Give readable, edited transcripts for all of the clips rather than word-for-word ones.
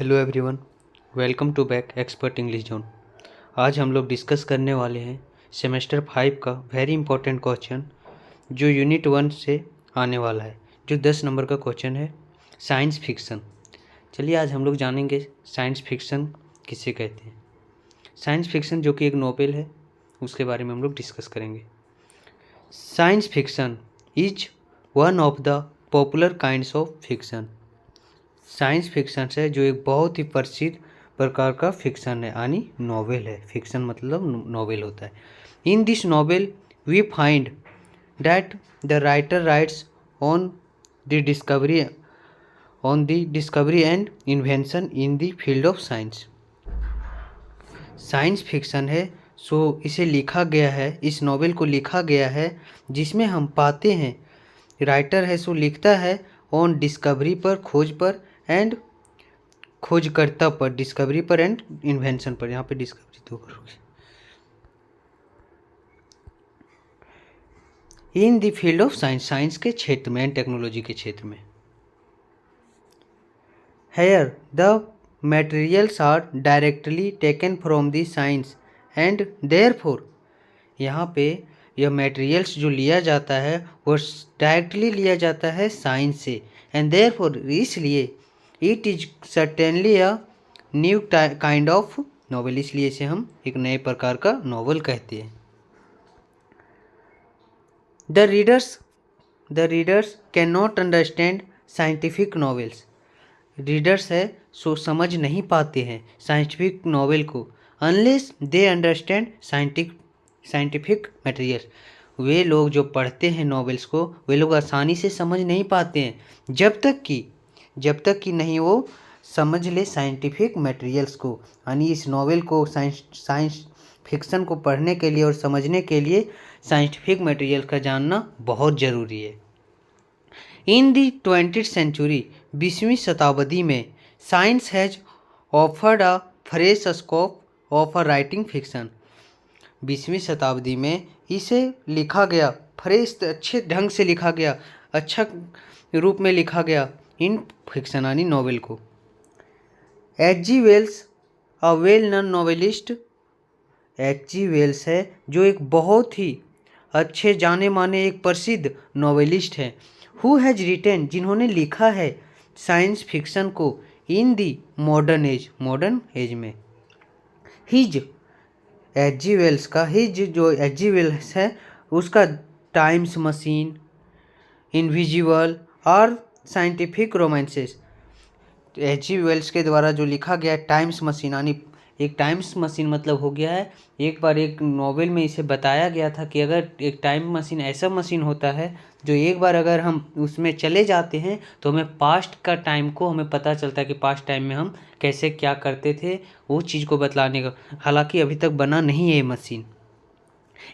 Hello everyone, welcome to back expert English zone. आज हम लोग डिस्कस करने वाले हैं सेमेस्टर 5 का वेरी इंपॉर्टेंट क्वेश्चन जो यूनिट 1 से आने वाला है, जो 10 नंबर का क्वेश्चन है, साइंस फिक्शन। चलिए आज हम लोग जानेंगे साइंस फिक्शन किसे कहते हैं। साइंस फिक्शन जो कि एक नॉवेल है, उसके बारे में हम लोग डिस्कस करेंगे। Science fiction is one of the popular kinds of fiction. Science fiction है जो एक बहुत ही प्रसिद्ध प्रकार का फिक्शन है, यानी नॉवेल है। फिक्शन मतलब नॉवेल होता है। In this novel we find that the writer writes on the discovery and invention in the field of science. Science fiction है सो इसे लिखा गया है, इस नॉवेल को लिखा गया है जिसमें हम पाते हैं राइटर है सो लिखता है ऑन डिस्कवरी पर, खोज पर, एंड खोजकर्ता पर, डिस्कवरी पर एंड इन्वेंशन पर। यहाँ पे डिस्कवरी तो करोगे। In the field of science, science के क्षेत्र में एंड टेक्नोलॉजी के क्षेत्र में। Here the materials are directly taken from the science and therefore, यहाँ पे यह मटेरियल्स जो लिया जाता है वो डायरेक्टली लिया जाता है साइंस से, एंड देयरफॉर इसलिए it is certainly a new kind of novel, इसलिए इसे हम एक नए प्रकार का नॉवेल कहते हैं। The readers can not understand scientific novels. Readers है सो समझ नहीं पाते हैं साइंटिफिक नॉवेल को, unless they understand scientific materials. वे लोग जो पढ़ते हैं नॉवेल्स को, वे लोग आसानी से समझ नहीं पाते हैं जब तक कि नहीं वो समझ ले साइंटिफिक मटेरियल्स को। यानी इस नॉवेल को, साइंस फिक्शन को पढ़ने के लिए और समझने के लिए साइंटिफिक मटेरियल का जानना बहुत ज़रूरी है। इन दी 20th सेंचुरी, 20वीं शताब्दी में, science has offered a fresh scope of a writing fiction. 20वीं शताब्दी में इसे लिखा गया, फ्रेश अच्छे ढंग से लिखा गया, अच्छा रूप में लिखा गया इन फिक्शन यानी नॉवेल को। H.G. Wells a well known novelist, H.G. Wells है जो एक बहुत ही अच्छे जाने माने एक प्रसिद्ध नॉवेलिस्ट हैं। हु हैज रिटेन, जिन्होंने लिखा है साइंस फिक्शन को इन दी मॉडर्न एज में। His H.G. वेल्स का, जो H.G. वेल्स है उसका टाइम्स मशीन, इनविजिबल और साइंटिफिक रोमांसेस, H.G. वेल्स के द्वारा जो लिखा गया टाइम्स मशीन, यानी एक टाइम्स मशीन मतलब हो गया है, एक बार एक नॉवेल में इसे बताया गया था कि अगर एक टाइम मशीन ऐसा मशीन होता है जो एक बार अगर हम उसमें चले जाते हैं तो हमें पास्ट का टाइम को हमें पता चलता है कि पास्ट टाइम में हम कैसे क्या करते थे, वो चीज़ को बतलाने का। हालांकि अभी तक बना नहीं है ये मशीन।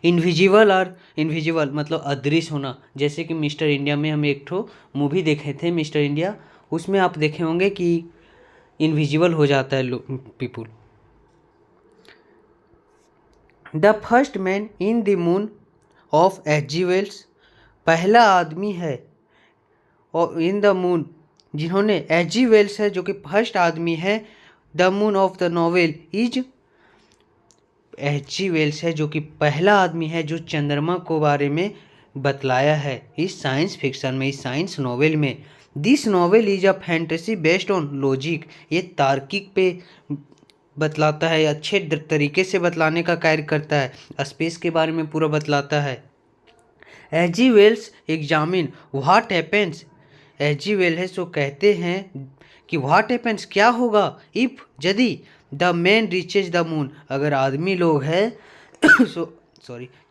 इनविजिबल मतलब अदृश्य होना, जैसे कि मिस्टर इंडिया में हम एक ठो मूवी देखे थे मिस्टर इंडिया, उसमें आप देखे होंगे कि इनविजिबल हो जाता है people. The first man in the moon of H.G. Wells, पहला आदमी है और इन द मून जिन्होंने H.G. वेल्स है जो कि फर्स्ट आदमी है। The moon of the novel is H.G. Wells है जो कि पहला आदमी है जो चंद्रमा को बारे में बतलाया है इस साइंस फिक्शन में, इस साइंस नॉवेल में। This novel is a fantasy based on logic, ये तार्किक पे बतलाता है, अच्छे तरीके से बतलाने का कार्य करता है, स्पेस के बारे में पूरा बतलाता है। H.G. Wells examine what happens, H.G. Well है सो कहते हैं कि व्हाट हैपेंस क्या होगा, इफ यदि the man reaches the moon, अगर आदमी लोग है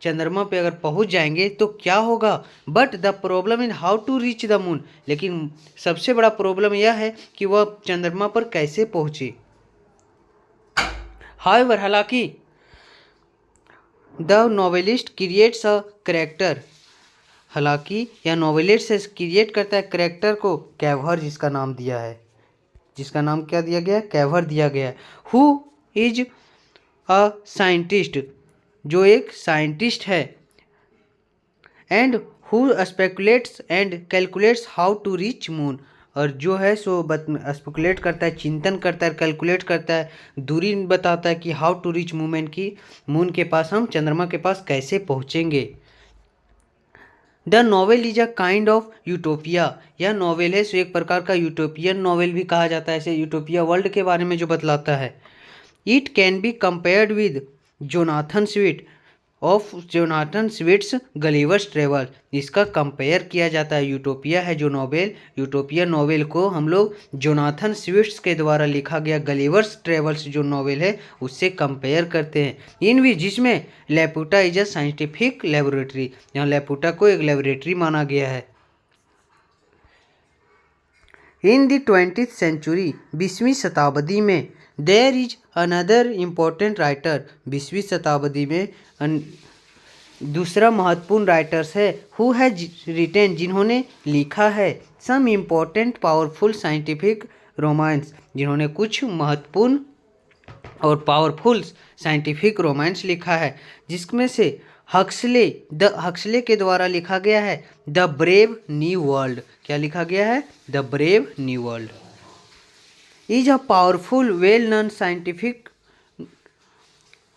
चंद्रमा पे अगर पहुंच जाएंगे तो क्या होगा। But the problem in how to reach the moon, लेकिन सबसे बड़ा प्रॉब्लम यह है कि वह चंद्रमा पर कैसे पहुंचे। हाउएवर, हालांकि the novelist creates a character, हालांकि यह नॉवेलिस्ट से क्रिएट करता है करेक्टर को, कैव्हर जिसका नाम दिया है, जिसका नाम क्या दिया गया, कैव्हर दिया गया है। हु इज अ साइंटिस्ट, जो एक साइंटिस्ट है, and who speculates and calculates how to reach moon, और जो है सो स्पेकुलेट करता है, चिंतन करता है, कैलकुलेट करता है, दूरी बताता है कि हाउ टू रीच मून के पास, हम चंद्रमा के पास कैसे पहुँचेंगे। The novel is a kind of utopia, यह नॉवेल है सो एक प्रकार का यूटोपियन नॉवेल भी कहा जाता है, ऐसे यूटोपिया वर्ल्ड के बारे में जो बतलाता है। It can be compared with Jonathan Swift's Gulliver's travel, इसका कंपेयर किया जाता है, यूटोपिया है जो नॉवेल, यूटोपिया नॉवेल को हम लोग जोनाथन स्विफ्ट्स के द्वारा लिखा गया गलीवर्स ट्रेवल्स जो नॉवेल है उससे कंपेयर करते हैं। इन भी जिसमें लेपुटा इज अ साइंटिफिक लेबोरेटरी, यहाँ लेपुटा को एक लेबोरेटरी माना गया है। इन द 20th सेंचुरी, 20वीं शताब्दी में, there is another important writer, 20वीं शताब्दी में दूसरा महत्वपूर्ण राइटर्स है, हु हैज रिटेन, जिन्होंने लिखा है, some important powerful scientific romance, जिन्होंने कुछ महत्वपूर्ण और पावरफुल साइंटिफिक रोमांस लिखा है, जिसमें से हक्सले के द्वारा लिखा गया है द ब्रेव न्यू वर्ल्ड, क्या लिखा गया है, the brave new world is a powerful well known scientific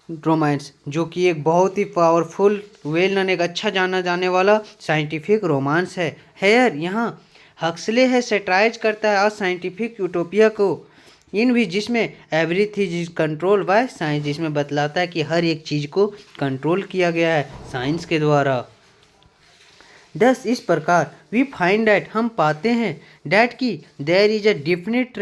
romance, जो कि एक बहुत ही पावरफुल वेल नोन, एक अच्छा जाना जाने वाला साइंटिफिक रोमांस है। हेयर, यहाँ हक्सले है सेटराइज करता है साइंटिफिक यूटोपिया को, इन भी जिसमें everything is control by science, जिसमें बतलाता है कि हर एक चीज़ को कंट्रोल किया गया है साइंस के द्वारा। दस इस प्रकार वी फाइंड डैट, हम पाते हैं, डैट की there is a definite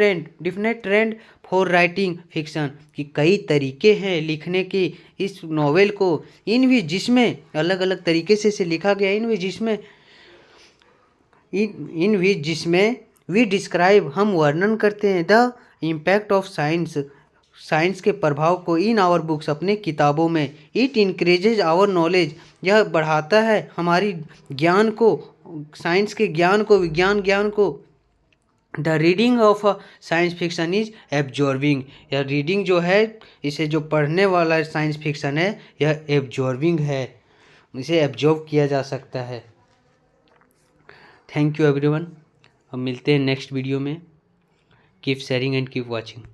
trend for writing fiction, कि कई तरीके हैं लिखने की इस नॉवेल को, इन भी जिसमें अलग अलग तरीके से लिखा गया, इन भी जिसमें वी डिस्क्राइब, हम वर्णन करते हैं, द इम्पैक्ट ऑफ साइंस के प्रभाव को, इन आवर बुक्स, अपने किताबों में, इट इंक्रीजेज आवर नॉलेज, यह बढ़ाता है हमारी ज्ञान को, साइंस के ज्ञान को, विज्ञान ज्ञान को। The reading of science fiction is absorbing, यह रीडिंग जो है, इसे जो पढ़ने वाला साइंस फिक्शन है, यह एब्जॉर्बिंग है, इसे एब्जॉर्ब किया जा सकता है। थैंक यू एवरीवन, अब मिलते हैं नेक्स्ट वीडियो में। Keep sharing and keep watching.